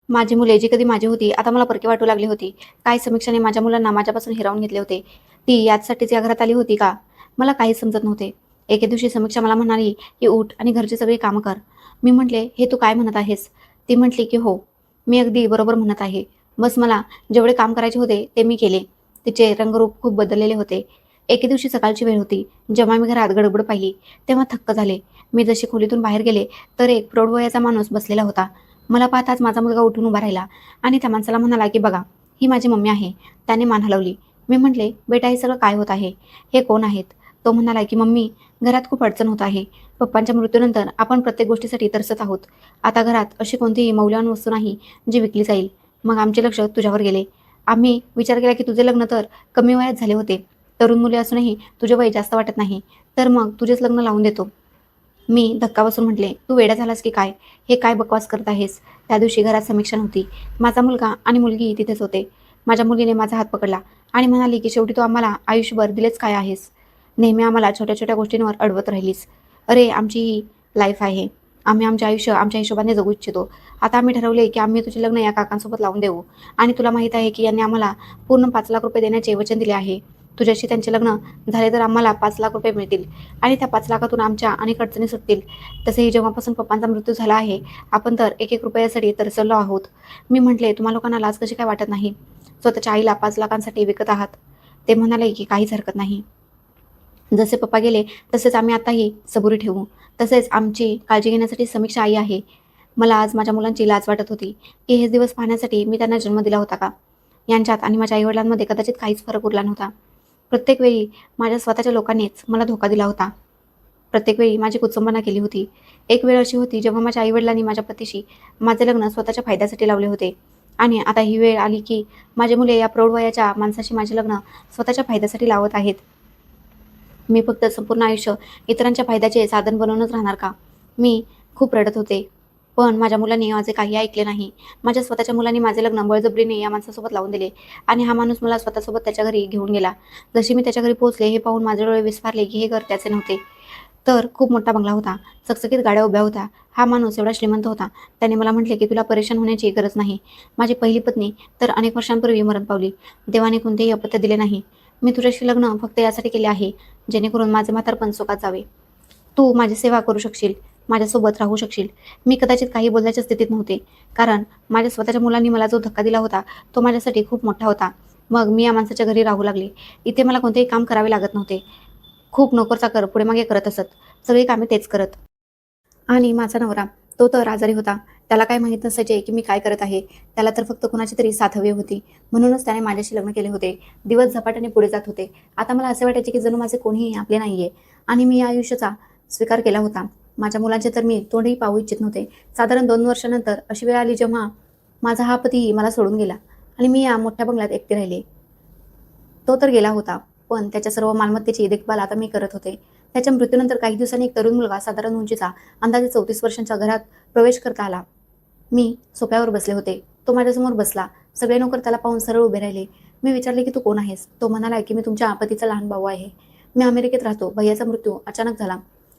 माझी मुले जी कधी माझी होती, आता मला परकी वाटू लागली होती. काय समीक्षाने माझ्या मुलांना माझ्यापासून हिरावून घेतले होते? ती याचसाठीच या घरात आली होती का? मला काहीच समजत नव्हते. एके दिवशी समीक्षा मला म्हणाली की उठ आणि घरची सगळी कामं कर. मी म्हटले, हे तू काय म्हणत आहेस? ती म्हटली की हो, मी अगदी बरोबर म्हणत आहे. बस मला जेवढे काम करायचे होते ते मी केले. तिचे रंगरूप खूप बदललेले होते. एके दिवशी सकाळची वेळ होती. जेव्हा मी घरात गडबड पाहिली, तेव्हा थक्क झाले. मी जशी खोलीतून बाहेर गेले, तर एक प्रौढवयाचा माणूस बसलेला होता. मला पाहताच माझा मुलगा उठून उभा राहिला आणि त्या माणसाला म्हणाला की बघा, ही माझी मम्मी आहे. त्याने मान हलवली. मी म्हटले, बेटा हे सगळं काय होत आहे? हे कोण आहेत? तो म्हणाला की मम्मी, घरात खूप अडचण होत आहे. पप्पांच्या मृत्यूनंतर आपण प्रत्येक गोष्टीसाठी तरसत आहोत. आता घरात अशी कोणतीही मौल्यवान वस्तू नाही जी विकली जाईल. मग आमचे लक्ष तुझ्यावर गेले. आम्ही विचार केला की तुझे लग्न तर कमी वयात झाले होते. तरुण मुले असूनही तुझे वय जास्त वाटत नाही. तर मग तुझेच लग्न लावून देतो. मी धक्का बसून म्हटले, तू वेडा झालास की काय? हे काय बकवास करत आहेस? त्या दिवशी घरात समीक्षा नव्हती. माझा मुलगा आणि मुलगी तिथेच होते. माझ्या मुलीने माझा हात पकडला आणि म्हणाली की शेवटी तू आम्हाला आयुष्यभर दिलेच काय आहेस? नेहमी आम्हाला छोट्या छोट्या गोष्टींवर अडवत राहिलीस. अरे, आमची ही लाईफ आहे. आम्ही आमचे आयुष्य आमच्या हिशोबाने जगू इच्छितो. आता आम्ही ठरवले की आम्ही तुझे लग्न या काकांसोबत लावून देऊ आणि तुला माहीत आहे की यांनी आम्हाला पूर्ण 5 लाख रुपये देण्याचे वचन दिले आहे. तुझ्याशी त्यांचे लग्न झाले तर आम्हाला 5 लाख रुपये मिळतील आणि त्या 5 लाखातून आमच्या अनेक अडचणी सुटतील. तसेही जेव्हापासून पप्पांचा मृत्यू झाला आहे, आपण तर एक एक रुपयासाठी तरसलो आहोत. मी म्हटले, तुम्हा लोकांना लाज कशी काय वाटत नाही? स्वतःच्या आईला 5 लाखांसाठी विकत आहात. ते म्हणाले की काहीच हरकत नाही. जसे पप्पा गेले तसेच आम्ही आताही सबुरी ठेवू. तसेच आमची काळजी घेण्यासाठी समीक्षा आई आहे. मला आज माझ्या मुलांची लाज वाटत होती की हे दिवस पाहण्यासाठी मी त्यांना जन्म दिला होता का? यांच्यात आणि माझ्या आईवडिलांमध्ये कदाचित काहीच फरक उरला नव्हता. प्रत्येक वेळी माझ्या स्वतःच्या लोकांनीच मला धोका दिला होता. प्रत्येक वेळी माझी कुचंबना केली होती. एक वेळ अशी होती जेव्हा माझ्या आईवडिलांनी माझ्या पतीशी माझे लग्न स्वतःच्या फायद्यासाठी लावले होते आणि आता ही वेळ आली की माझे मुले या प्रौढ वयाच्या माणसाशी माझे लग्न स्वतःच्या फायद्यासाठी लावत आहेत. मी फक्त संपूर्ण आयुष्य इतरांच्या फायद्याचे साधन बनवूनच राहणार का? मी खूप रडत होते. पण माझ्या मुलांनी माझे काही ऐकले नाही. माझ्या स्वतःच्या मुलांनी माझे लग्न बळजबरीने या माणसासोबत लावून दिले आणि हा माणूस मला स्वतःसोबत त्याच्या घरी घेऊन गेला. जशी मी त्याच्या घरी पोहोचले, हे पाहून माझे डोळे विस्फारले की हे घर त्याचे नव्हते. तर खूप मोठा बंगला होता. चकचकीत गाड्या उभ्या होत्या. हा माणूस एवढा श्रीमंत होता. त्याने मला म्हटले की तुला परेशान होण्याची गरज नाही. माझी पहिली पत्नी तर अनेक वर्षांपूर्वी मरण पावली. देवाने कोणतेही अपत्य दिले नाही. मी तुझ्याशी लग्न फक्त यासाठी केले आहे, जेणेकरून माझे म्हातारपण सुखात जावे. तू माझी सेवा करू शकशील, माझ्यासोबत राहू शकशील. मी कदाचित काही बोलण्याच्या स्थितीत नव्हते, कारण माझ्या स्वतःच्या मुलांनी मला जो धक्का दिला होता, तो माझ्यासाठी खूप मोठा होता. मग मी या माणसाच्या घरी राहू लागले. इथे मला कोणतेही काम करावे लागत नव्हते. खूप नोकर-चाकर पुढे-मागे करत असत. सगळी कामे तेच करत. आणि माझा नवरा, तो तर आजारी होता. त्याला काय माहीत नसायचे की मी काय करत आहे. त्याला तर फक्त कुणाची तरी साथ हवी होती. म्हणूनच त्याने माझ्याशी लग्न केले होते. दिवस झपाट्याने पुढे जात होते. आता मला असे वाटायचे की जणू माझे कोणीही आपले नाहीये आणि मी या आयुष्याचा स्वीकार केला होता. माझ्या मुलांचे तर मी तोंडही पाहू इच्छित नव्हते. साधारण 2 वर्षानंतर अशी वेळ आली जेव्हा माझा हा पतीही मला सोडून गेला आणि मी या मोठ्या बंगल्यात एकटे राहिले. तो तर गेला होता, पण त्याच्या सर्व मालमत्तेची देखभाल आता मी करत होते. त्याच्या मृत्यूनंतर काही दिवसांनी एक तरुण मुलगा साधारण उंचीचा, अंदाजे 34 वर्षांच्या घरात प्रवेश करता आला. मी सोफ्यावर बसले होते. तो माझ्यासमोर बसला. सगळे नोकर त्याला पाहून सरळ उभे राहिले. मी विचारले की तू कोण आहेस? तो म्हणाला की मी तुमच्या पतीचा लहान भाऊ आहे. मी अमेरिकेत राहतो. भैयाचा मृत्यू अचानक झाला.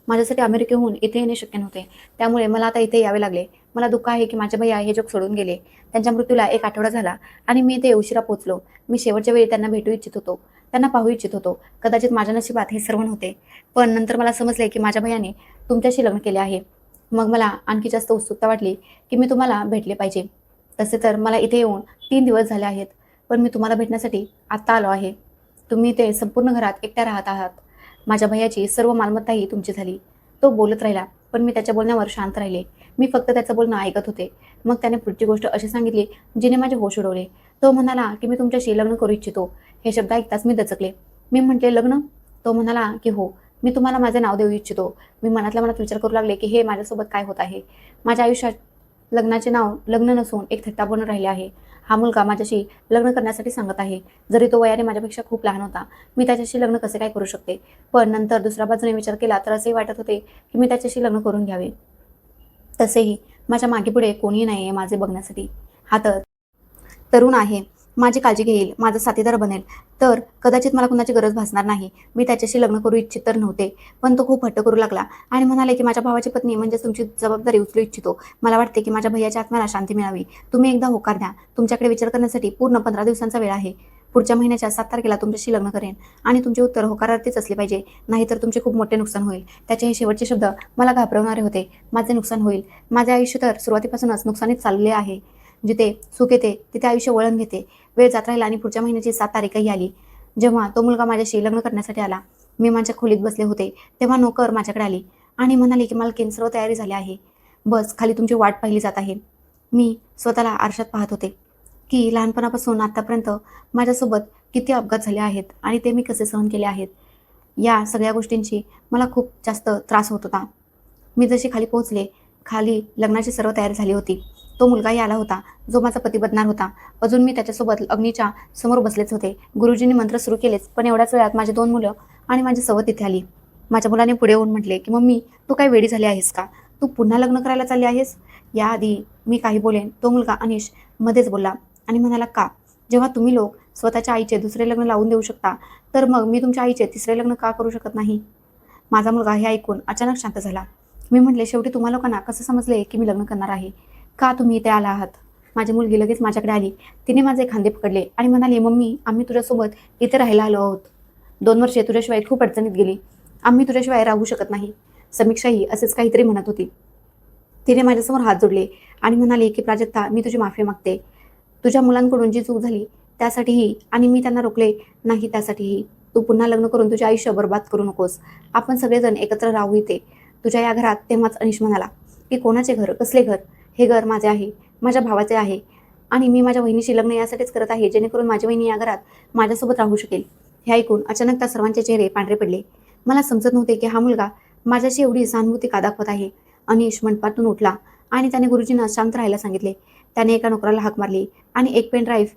माझ्यासाठी अमेरिकेहून इथे येणे शक्य नव्हते. त्यामुळे मला आता इथे यावे लागले. मला दुःख आहे की माझे भैया हे जग सोडून गेले. त्यांच्या मृत्यूला 1 आठवडा झाला आणि मी इथे उशिरा पोहोचलो. मी शेवटच्या वेळी त्यांना भेटू इच्छित होतो. त्यांना पाहू इच्छित होतो. कदाचित माझ्या नशिबात हे सर्व नव्हते, पण नंतर मला समजले की माझ्या भैयाने तुमच्याशी लग्न केले आहे. मग मला आणखी जास्त उत्सुकता वाटली की मी तुम्हाला भेटले पाहिजे. तसे तर मला इथे येऊन 3 दिवस झाले आहेत, पण मी तुम्हाला भेटण्यासाठी आत्ता आलो आहे. तुम्ही ते संपूर्ण घरात एकट्या राहत आहात. माझ्या भैयाची सर्व मालमत्ताही तुमची झाली. तो बोलत राहिला, पण मी त्याच्या बोलण्यावर शांत राहिले. मी फक्त त्याचं बोलणं ऐकत होते. मग त्याने पुढची गोष्ट अशी सांगितली जिने माझे होश उडवले. तो म्हणाला की मी तुमच्याशी लग्न करू इच्छितो. हे शब्द ऐकताच मी दचकले. मी म्हटले, लग्न? तो म्हणाला की हो, मी तुम्हाला माझे नाव देऊ इच्छितो. मी मनातल्या मनात विचार करू लागले की हे माझ्यासोबत काय होत आहे. माझ्या आयुष्यात लग्नाचे नाव लग्न नसून एक थट्टा बनून राहिले आहे. हा मुलगा माझ्याशी लग्न करण्यासाठी सांगत आहे, जरी तो वयाने माझ्यापेक्षा खूप लहान होता. मी त्याच्याशी लग्न कसे काय करू शकते? पण नंतर दुसऱ्या बाजूने विचार केला तर असेही वाटत होते की मी त्याच्याशी लग्न करून घ्यावे. तसेही माझ्या मागे पुढे कोणीही नाही आहे माझे बघण्यासाठी. हा तर तरुण आहे, माझी काळजी घेईल, माझा साथीदार बनेल, तर कदाचित मला कुणाची गरज भासणार नाही. मी त्याच्याशी लग्न करू इच्छित तर नव्हते, पण तो खूप हट्ट करू लागला आणि म्हणाले की माझ्या भावाची पत्नी म्हणजेच तुमची जबाबदारी उचलू इच्छितो. मला वाटते की माझ्या भैयाच्या आत्म्याला शांती मिळावी. तुम्ही एकदा होकार द्या. तुमच्याकडे विचार करण्यासाठी पूर्ण 15 दिवसांचा वेळ आहे. पुढच्या महिन्याच्या 7 तारखेला तुमच्याशी लग्न करेन आणि तुमचे उत्तर होकारार्थीच असले पाहिजे, नाहीतर तुमचे खूप मोठे नुकसान होईल. त्याचे हे शेवटचे शब्द मला घाबरवणारे होते. माझे नुकसान होईल. माझे आयुष्य तर सुरुवातीपासूनच नुकसानीत चालले आहे. जिथे सुख येते तिथे आयुष्य वळण घेते. वेळ जात राहिला आणि पुढच्या महिन्याची 7 तारीखही आली. जेव्हा तो मुलगा माझ्याशी लग्न करण्यासाठी आला, मी माझ्या खोलीत बसले होते, तेव्हा नोकर माझ्याकडे आली आणि म्हणाली की मालकीन सर्व तयारी झाली आहे. बस खाली तुमची वाट पाहिली जात आहे. मी स्वतःला आरशात पाहत होते की लहानपणापासून आतापर्यंत माझ्यासोबत किती अपघात झाले आहेत आणि ते मी कसे सहन केले आहेत. या सगळ्या गोष्टींची मला खूप जास्त त्रास होत होता. मी जशी खाली पोहोचले, खाली लग्नाची सर्व तयारी झाली होती. तो मुलगाही आला होता, जो माझा पती बनणार होता. अजून मी त्याच्यासोबत अग्नीच्या समोर बसलेच होते. गुरुजींनी मंत्र सुरू केलेच, पण एवढ्याच वेळात माझी 2 मुलं आणि माझी सवत तिथे आली. माझ्या मुलाने पुढे येऊन म्हटले की मम्मी, तू काय वेडी झाली आहेस का? तू पुन्हा लग्न करायला चालली आहेस? याआधी मी काही बोलेन, तो मुलगा अनिश मध्येच बोलला आणि म्हणाला, का? जेव्हा तुम्ही लोक स्वतःच्या आईचे दुसरे लग्न लावून देऊ शकता, तर मग मी तुमच्या आईचे तिसरे लग्न का करू शकत नाही? माझा मुलगा हे ऐकून अचानक शांत झाला. मी म्हटले, शेवटी तुम्हा लोकांना कसं समजले की मी लग्न करणार आहे? का तुम्ही इथे आला आहात? माझी मुलगी लगेच माझ्याकडे आली. तिने माझे खांदे पकडले आणि म्हणाली, मम्मी, आम्ही तुझ्यासोबत इथे राहायला आलो आहोत. 2 वर्षे तुझ्याशिवाय खूप अडचणीत गेली. आम्ही तुझ्याशिवाय राहू शकत नाही. समीक्षाही असेच काहीतरी म्हणत होती. तिने माझ्यासमोर हात जोडले आणि म्हणाली की प्राजक्ता, मी तुझी माफी मागते. तुझ्या मुलांकडून जी चूक झाली त्यासाठीही आणि मी त्यांना रोखले नाही त्यासाठीही. तू पुन्हा लग्न करून तुझे आयुष्य बर्बाद करू नकोस. आपण सगळेजण एकत्र राहू इथे तुझ्या या घरात. तेव्हाच अनिश म्हणाला की कोणाचे घर? कसले घर? हे घर माझे आहे, माझ्या भावाचे आहे आणि मी माझ्या वहिनीशी लग्न यासाठीच करत आहे, जेणेकरून माझी वहिनी या घरात माझ्यासोबत राहू शकेल. हे ऐकून अचानक त्या सर्वांचे चेहरे पांढरे पडले. मला समजत नव्हते की हा मुलगा माझ्याशी एवढी सहानुभूती का दाखवत आहे. अनिश मंडपातून उठला आणि त्याने गुरुजींना शांत राहायला सांगितले. त्याने एका नोकराला हाक मारली आणि एक पेन ड्राईव्ह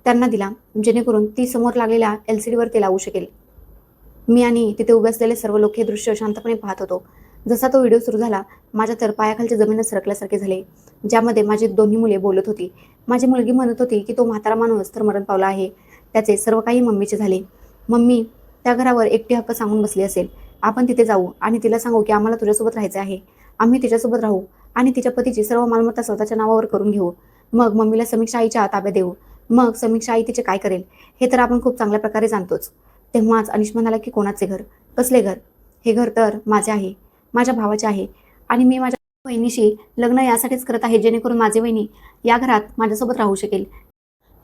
त्यांना दिला, जेणेकरून ती समोर लागलेल्या LCDवर ते लावू शकेल. मी आणि तिथे उभे असलेले सर्व लोक हे दृश्य शांतपणे पाहत होतो. जसा तो व्हिडिओ सुरू झाला, माझ्या तर पायाखालची जमीनच सरकल्यासारखे झाले, ज्यामध्ये माझी दोन्ही मुले बोलत होती. माझी मुलगी म्हणत होती की तो म्हातारा माणूस तर मरण पावला आहे. त्याचे सर्व काही मम्मीचे झाले. मम्मी त्या घरावर एकटी हक्क सांगून बसली असेल. आपण तिथे जाऊ आणि तिला सांगू की आम्हाला तुझ्यासोबत राहायचे आहे. आम्ही तिच्यासोबत राहू आणि तिच्या पतीची सर्व मालमत्ता स्वतःच्या नावावर करून घेऊ. मग मम्मीला समीक्षा आईच्या ताब्यात देऊ. मग समीक्षा आई तिचे काय करेल हे तर आपण खूप चांगल्या प्रकारे जाणतोच. तेव्हाच अनिश म्हणाला की कोणाचे घर? कसले घर? हे घर तर माझे आहे, माझ्या भावाचे आहे आणि मी माझ्या वहिनीशी लग्न यासाठीच करत आहे, जेणेकरून माझी वहिनी या घरात माझ्यासोबत राहू शकेल.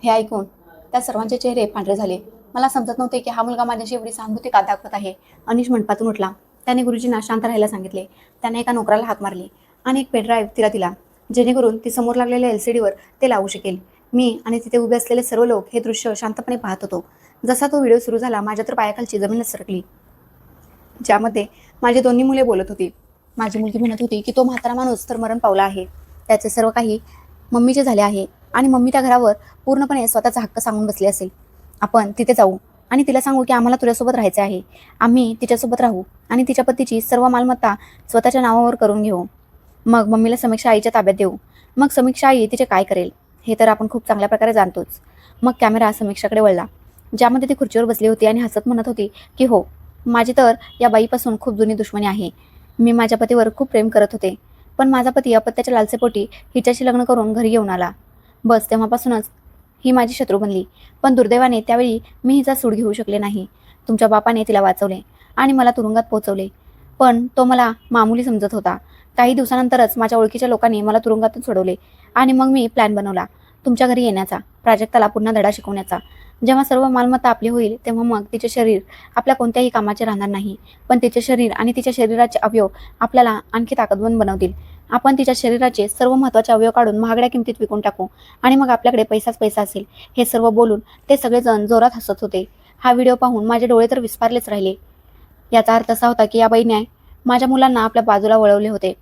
हे ऐकून त्या सर्वांचे चेहरे पांढरे झाले. मला समजत नव्हते की हा मुलगा माझ्याशी एवढी सहानुभूती का दाखवत आहे. अनिश मंडपातून उठला. त्याने गुरुजींना शांत राहायला सांगितले. त्याने एका नोकराला हाक मारली आणि एक पेन ड्राईव्ह तिला दिला, जेणेकरून ती समोर लागलेल्या LCDवर ते लावू शकेल. मी आणि तिथे उभे असलेले सर्व लोक हे दृश्य शांतपणे पाहत होतो. जसा तो व्हिडिओ सुरू झाला, माझ्या तर पायाखालची जमीनच सरकली, ज्यामध्ये माझी दोन्ही मुले बोलत होती. माझी मुलगी म्हणत होती की तो म्हातारा माणूस तर मरण पावला आहे. त्याचे सर्व काही मम्मीचे झाले आहे आणि मम्मी त्या घरावर पूर्णपणे स्वतःचा हक्क सांगून बसली असेल. आपण तिथे जाऊ आणि तिला सांगू की आम्हाला तुझ्यासोबत राहायचे आहे. आम्ही तिच्यासोबत राहू आणि तिच्या पतीची सर्व मालमत्ता स्वतःच्या नावावर करून घेऊ. मग मम्मीला समीक्षा आईच्या ताब्यात देऊ. मग समीक्षा आई तिचे काय करेल हे तर आपण खूप चांगल्या प्रकारे जाणतोच. मग कॅमेरा समीक्षाकडे वळला, ज्यामध्ये ती खुर्चीवर बसली होती आणि हसत म्हणत होती की हो, माझी तर या बाईपासून खूप जुनी दुश्मनी आहे. मी माझ्या पतीवर खूप प्रेम करत होते, पण माझा पती अपत्याच्या लालसेपोटी हिच्याशी लग्न करून घरी येऊन आला. बस तेव्हापासूनच ही माझी शत्रू बनली. पण दुर्दैवाने त्यावेळी मी हिचा सूड घेऊ शकले नाही. तुमच्या बापाने तिला वाचवले आणि मला तुरुंगात पोहोचवले. पण तो मला मामूली समजत होता. काही दिवसानंतरच माझ्या ओळखीच्या लोकांनी मला तुरुंगातून सोडवले आणि मग मी प्लॅन बनवला तुमच्या घरी येण्याचा, प्राजक्ताला पुन्हा धडा शिकवण्याचा. जेव्हा सर्व मालमत्ता आपली होईल तेव्हा मग तिचे शरीर आपल्या कोणत्याही कामाचे राहणार नाही, पण तिचे शरीर आणि तिच्या शरीराचे अवयव आपल्याला आणखी ताकदवान बनवतील. आपण तिच्या शरीराचे सर्व महत्त्वाचे अवयव काढून महागड्या किमतीत विकून टाकू आणि मग आपल्याकडे पैसाच पैसा असेल. हे सर्व बोलून ते सगळेजण जोरात हसत होते. हा व्हिडिओ पाहून माझे डोळे तर विस्फारलेच राहिले. याचा अर्थ असा होता की या बाईने माझ्या मुलांना आपल्या बाजूला वळवले होते.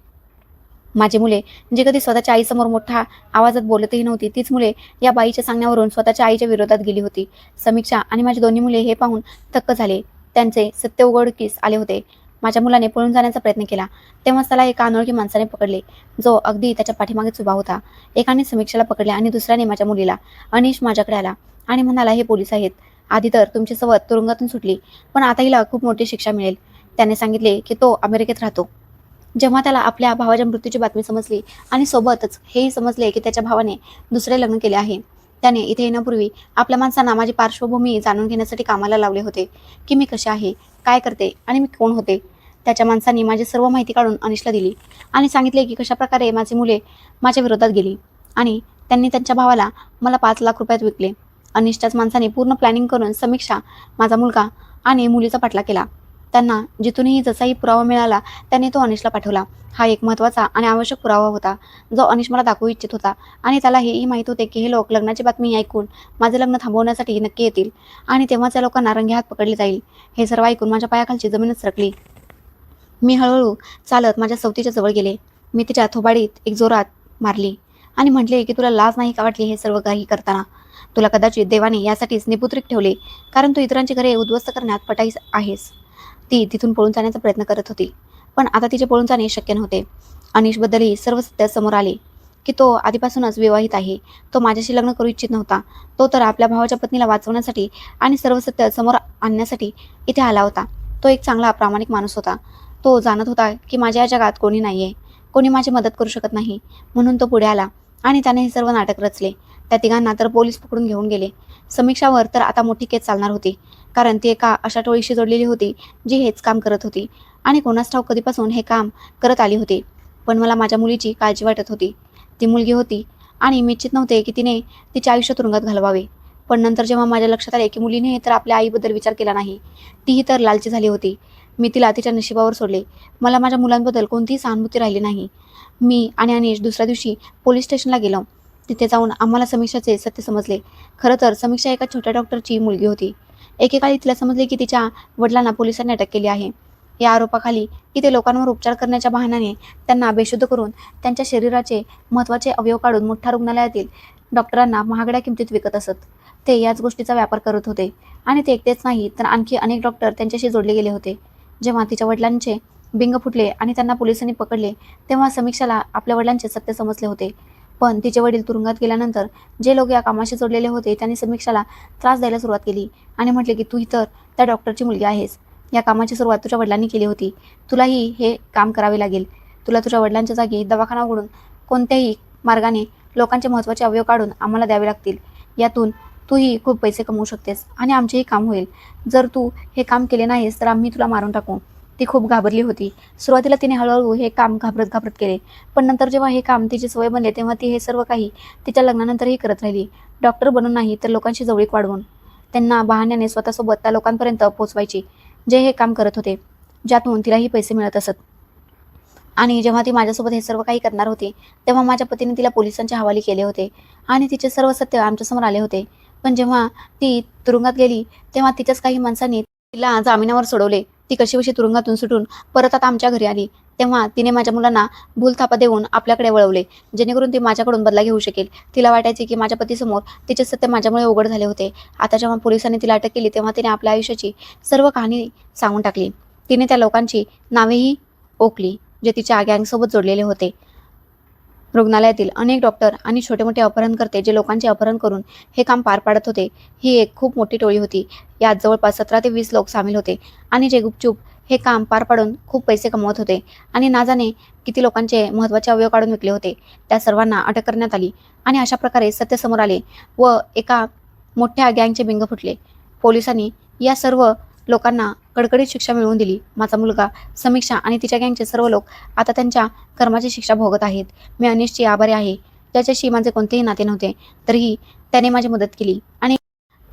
माझी मुले जी कधी स्वतःच्या आईसमोर मोठ्या आवाजात बोलतही नव्हती, तीच मुले या बाईच्या सांगण्यावरून स्वतःच्या आईच्या विरोधात गेली होती. समीक्षा आणि माझी दोन्ही मुले हे पाहून थक्क झाले. त्यांचे सत्य उघडकीस आले होते. माझ्या मुलाने पळून जाण्याचा प्रयत्न केला तेव्हाच त्याला एका अनोळखी माणसाने पकडले, जो अगदी त्याच्या पाठीमागेच उभा होता. एकाने समीक्षाला पकडले आणि दुसऱ्याने माझ्या मुलीला. अनिश माझ्याकडे आला आणि म्हणाला, हे पोलीस आहेत. आधी तर तुमची सवत तुरुंगातून सुटली, पण आता हिला खूप मोठी शिक्षा मिळेल. त्याने सांगितले की तो अमेरिकेत राहतो. जेव्हा त्याला आपल्या भावाच्या मृत्यूची बातमी समजली आणि सोबतच हेही समजले की त्याच्या भावाने दुसरे लग्न केले आहे, त्याने इथे येण्यापूर्वी आपल्या माणसांना माझी पार्श्वभूमी जाणून घेण्यासाठी कामाला लावले होते, की मी कशी आहे, काय करते आणि मी कोण होते. त्याच्या माणसांनी माझी सर्व माहिती काढून अनिशला दिली आणि सांगितले की कशाप्रकारे माझी मुले माझ्या विरोधात गेली आणि त्यांनी त्यांच्या भावाला मला 5 लाख रुपयात विकले. अनिशच्याच माणसाने पूर्ण प्लॅनिंग करून समीक्षा, माझा मुलगा आणि मुलीचा पाठलाग केला. त्यांना जिथूनही जसाही पुरावा मिळाला त्याने तो अनिशला पाठवला. हा एक महत्त्वाचा आणि आवश्यक पुरावा होता, जो अनिश मला दाखवू इच्छित होता आणि त्याला हेही माहीत होते की हे लोक लग्नाची बातमी ऐकून माझे लग्न थांबवण्यासाठी नक्की येतील आणि तेव्हाच या लोकांना रंगेहात पकडले जाईल. हे सर्व ऐकून माझ्या पायाखालची जमीनच सरकली. मी हळूहळू चालत माझ्या सवतीच्या जवळ गेले. मी तिच्या थोबाडीत एक जोरात मारली आणि म्हटले की तुला लाज नाही का वाटली हे सर्व काही करताना? तुला कदाचित देवाने यासाठीच निपुत्रिक ठेवले, कारण तू इतरांची घरे उद्ध्वस्त करण्यात पटाईस आहेस. ती तिथून पळून जाण्याचा प्रयत्न करत होती, पण आता तिचे पळून जाणे शक्य नव्हते. अनिशबद्दलही सर्व सत्य समोर आले की तो आधीपासूनच विवाहित आहे. तो माझ्याशी लग्न करू इच्छित नव्हता. तो तर आपल्या भावाच्या पत्नीला वाचवण्यासाठी आणि सर्व सत्य समोर आणण्यासाठी इथे आला होता. तो एक चांगला प्रामाणिक माणूस होता. तो जाणत होता की माझ्या या जगात कोणी नाहीये, कोणी माझी मदत करू शकत नाही, म्हणून तो पुढे आला आणि त्याने हे सर्व नाटक रचले. त्या तिघांना तर पोलीस पकडून घेऊन गेले. समीक्षावर तर आता मोठी केस चालणार होती, कारण ती एका अशा टोळीशी जोडलेली होती जी हेच काम करत होती आणि कोणास ठाऊक कधीपासून हे काम करत आली होती. पण मला माझ्या मुलीची काळजी वाटत होती. ती मुलगी होती आणि मी इच्छित नव्हते की तिने तिचे आयुष्य तुरुंगात घालवावे. पण नंतर जेव्हा माझ्या लक्षात आले की मुलीने तर आपल्या आईबद्दल विचार केला नाही, तीही तर लालची झाली होती, मी तिला तिच्या नशिबावर सोडले. मला माझ्या मुलांबद्दल कोणतीही सहानुभूती राहिली नाही. मी आणि अनिश दुसऱ्या दिवशी पोलीस स्टेशनला गेलो. तिथे जाऊन आम्हाला समीक्षाचे सत्य समजले. खरं तर समीक्षा एका छोट्या डॉक्टरची मुलगी होती. एकेकाळी तिला समजले की तिच्या वडिलांना पोलिसांनी अटक केली आहे. या आरोपाखाली की ते लोकांवर उपचार करण्याच्या बहाण्याने त्यांना बेशुद्ध करून त्यांच्या शरीराचे महत्त्वाचे अवयव काढून मोठ्या रुग्णालयातील डॉक्टरांना महागड्या किमतीत विकत असत. ते याच गोष्टीचा व्यापार करत होते आणि ते एकटेच नाही तर आणखी अनेक डॉक्टर त्यांच्याशी जोडले गेले होते. जेव्हा तिच्या वडिलांचे बिंग फुटले आणि त्यांना पोलिसांनी पकडले, तेव्हा समीक्षाला आपल्या वडिलांचे सत्य समजले होते. पण तिचे वडील तुरुंगात गेल्यानंतर जे लोक या कामाशी जोडलेले होते त्यांनी समीक्षाला त्रास द्यायला सुरुवात केली आणि म्हटले की तू तर त्या डॉक्टरची मुलगी आहेस. या कामाची सुरुवात तुझ्या वडिलांनी केली होती. तुलाही हे काम करावे लागेल. तुला तुझ्या वडिलांच्या जागी दवाखाना उघडून कोणत्याही मार्गाने लोकांचे महत्त्वाचे अवयव काढून आम्हाला द्यावे लागतील. यातून तूही खूप पैसे कमवू शकतेस आणि आमचेही काम होईल. जर तू हे काम केले नाहीस तर आम्ही तुला मारून टाकू. ती खूप घाबरली होती. सुरुवातीला तिने हळूहळू हे काम घाबरत घाबरत केले, पण नंतर जेव्हा हे काम तिची सवय बनले तेव्हा ती हे सर्व काही तिच्या लग्नानंतरही करत राहिली. डॉक्टर बनून नाही तर लोकांशी जवळीक वाढवून त्यांना बहाण्याने स्वतःसोबत त्या लोकांपर्यंत पोहोचवायची, जे हे काम करत होते, ज्यातून तिलाही पैसे मिळत असत. आणि जेव्हा ती माझ्यासोबत हे सर्व काही करणार होती तेव्हा माझ्या पतीने तिला पोलिसांच्या हवाली केले होते आणि तिचे सर्व सत्य आमच्यासमोर आले होते. पण जेव्हा ती तुरुंगात गेली तेव्हा तिच्याच काही माणसांनी तिला जामिनावर सोडवले. ती कशीबशी तुरुंगातून सुटून परत आता आमच्या घरी आली. तेव्हा तिने माझ्या मुलांना भूलथापा देऊन आपल्याकडे वळवले, जेणेकरून ती माझ्याकडून बदला घेऊ शकेल. तिला वाटायचे की माझ्या पतीसमोर तिचे सत्य माझ्यामुळे उघड झाले होते. आता जेव्हा पोलिसांनी तिला अटक केली तेव्हा तिने आपल्या आयुष्याची सर्व कहाणी सांगून टाकली. तिने त्या लोकांची नावेही ओळखली जे तिच्या गँगसोबत जोडलेले होते. रुग्णालयातील अनेक डॉक्टर आणि छोटे मोठे अपहरणकर्ते जे लोकांचे अपहरण करून हे काम पार पाडत होते. ही एक खूप मोठी टोळी होती. यात जवळपास 17 ते 20 लोक सामील होते आणि जे गुपचूप हे काम पार पाडून खूप पैसे कमवत होते आणि ना जाणे किती लोकांचे महत्त्वाचे अवयव काढून विकले होते. त्या सर्वांना अटक करण्यात आली आणि अशा प्रकारे सत्य समोर आले व एका मोठ्या गँगचे बिंग फुटले. पोलिसांनी या सर्व लोकांना कडकडीत शिक्षा मिळवून दिली. माझा मुलगा, समीक्षा आणि तिच्या गँगचे सर्व लोक आता त्यांच्या कर्माची शिक्षा भोगत आहेत. मी अनिशची आभारी आहे, ज्याच्याशी माझे कोणतेही नाते नव्हते, तरीही त्याने माझी मदत केली आणि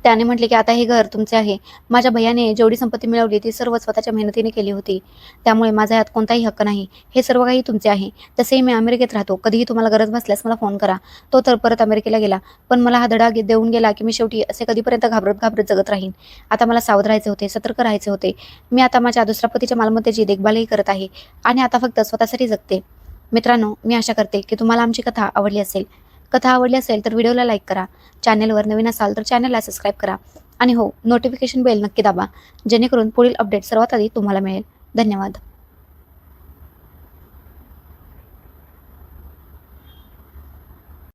त्याने म्हटले की आता हे घर तुमचे आहे. माझ्या भैयाने जेवढी संपत्ती मिळवली ती सर्व स्वतःच्या मेहनतीने केली होती. त्यामुळे माझा यात कोणताही हक्क नाही. हे सर्व काही तुमचे आहे. तसेही मी अमेरिकेत राहतो. कधीही तुम्हाला गरज भासल्यास मला फोन करा. तो तर परत अमेरिकेला गेला. पण मला हा धडा देऊन गेला की मी शेवटी असे कधीपर्यंत घाबरत जगत राहीन. आता मला सावध राहायचे होते, सतर्क राहायचे होते. मी आता माझ्या दुसऱ्या पतीच्या मालमत्तेची देखभालही करत आहे आणि आता फक्त स्वतःसाठी जगते. मित्रांनो, मी आशा करते की तुम्हाला आमची कथा आवडली असेल. कथा आवडली असेल तर व्हिडिओला लाईक करा. चॅनलवर नवीन असाल तर चॅनलला सबस्क्राईब करा आणि हो, नोटिफिकेशन बेल नक्की दाबा, जेणेकरून पुढील अपडेट सर्वात आधी तुम्हाला मिळेल. धन्यवाद.